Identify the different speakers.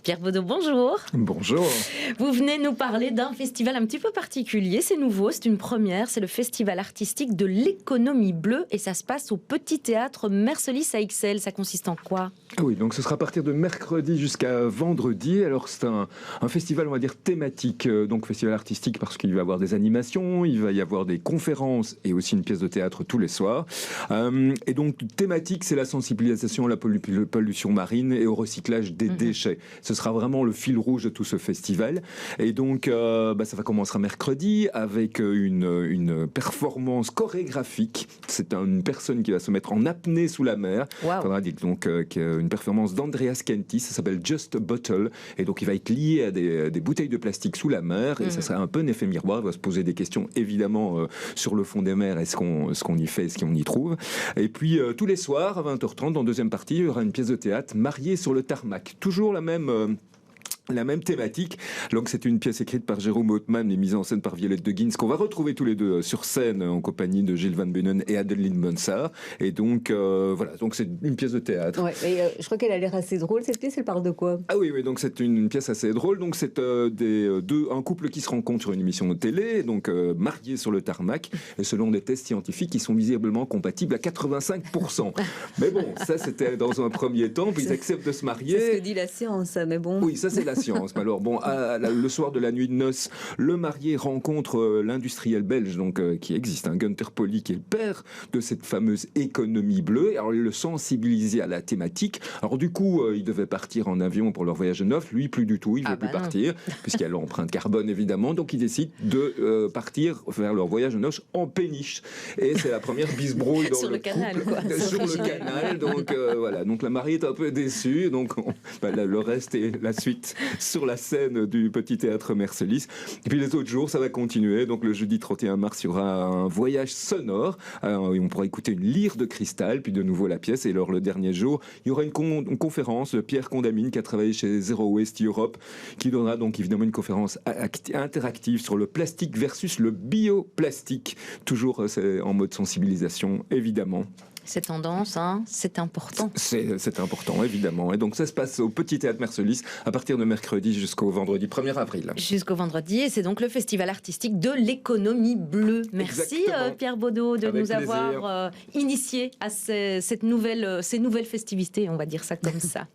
Speaker 1: Pierre Baudot, bonjour.
Speaker 2: Bonjour.
Speaker 1: Vous venez nous parler d'un festival un petit peu particulier, c'est nouveau, c'est une première, c'est le festival artistique de l'économie bleue et ça se passe au Petit Théâtre Mercelis à Ixelles. Ça consiste en quoi ?
Speaker 2: Oui, donc ce sera à partir de mercredi jusqu'à vendredi. Alors c'est un festival, on va dire, thématique, donc festival artistique parce qu'il va y avoir des animations, il va y avoir des conférences et aussi une pièce de théâtre tous les soirs. Et donc thématique, c'est la sensibilisation à la pollution marine et au recyclage des déchets. Ce sera vraiment le fil rouge de tout ce festival. Et donc ça va commencer mercredi avec une performance chorégraphique. C'est une personne qui va se mettre en apnée sous la mer.
Speaker 1: Wow.
Speaker 2: Faudra dire donc une performance d'Andreas Kentis, ça s'appelle Just a Bottle, et donc il va être lié à des bouteilles de plastique sous la mer, et ça sera un peu un effet miroir. Il va se poser des questions évidemment sur le fond des mers, et ce qu'on y fait, ce qu'on y trouve. Et puis tous les soirs à 20h30, dans deuxième partie, il y aura une pièce de théâtre, Mariée sur le tarmac, toujours la même thématique. Donc c'est une pièce écrite par Jérôme Hautman et mise en scène par Violette de Guins, qu'on va retrouver tous les deux sur scène en compagnie de Gilles Van Benen et Adeline Monsard. Et donc voilà, donc c'est une pièce de théâtre.
Speaker 3: Ouais, je crois qu'elle a l'air assez drôle cette pièce. Elle parle de quoi ?
Speaker 2: Ah oui, donc c'est une pièce assez drôle. Donc c'est un couple qui se rencontre sur une émission de télé, donc mariés sur le tarmac, et selon des tests scientifiques, ils sont visiblement compatibles à 85%. Mais bon, ça c'était dans un premier temps, puis ils acceptent de se marier.
Speaker 3: C'est ce que dit la science, mais bon.
Speaker 2: Oui, ça c'est la science. Mais alors bon, le soir de la nuit de noces, le marié rencontre l'industriel belge, donc qui existe, Gunther Pauly, qui est le père de cette fameuse économie bleue. Alors il le sensibilise à la thématique. Alors du coup, il devait partir en avion pour leur voyage de noces. Lui, plus du tout. Il ne veut plus partir, puisqu'il y a l'empreinte carbone évidemment. Donc il décide de partir vers leur voyage de noces en péniche. Et c'est la première bisbrouille dans
Speaker 1: sur le canal,
Speaker 2: couple.
Speaker 1: quoi.
Speaker 2: Sur le canal. Donc voilà. Donc la mariée est un peu déçue. Donc le reste est la suite sur la scène du Petit Théâtre Mercelis. Et puis les autres jours, ça va continuer. Donc le jeudi 31 mars, il y aura un voyage sonore. On pourra écouter une lyre de cristal, puis de nouveau la pièce. Et alors le dernier jour, il y aura une conférence de Pierre Condamine, qui a travaillé chez Zero Waste Europe, qui donnera donc évidemment une conférence interactive sur le plastique versus le bioplastique. Toujours c'est en mode sensibilisation, évidemment.
Speaker 1: Ces tendances, c'est important.
Speaker 2: C'est important, évidemment. Et donc ça se passe au Petit Théâtre Mercelis à partir de mercredi jusqu'au vendredi 1er avril.
Speaker 1: Jusqu'au vendredi, et c'est donc le festival artistique de l'économie bleue. Merci Pierre Baudot de nous avoir initiés à ces nouvelles festivités, on va dire ça comme ça.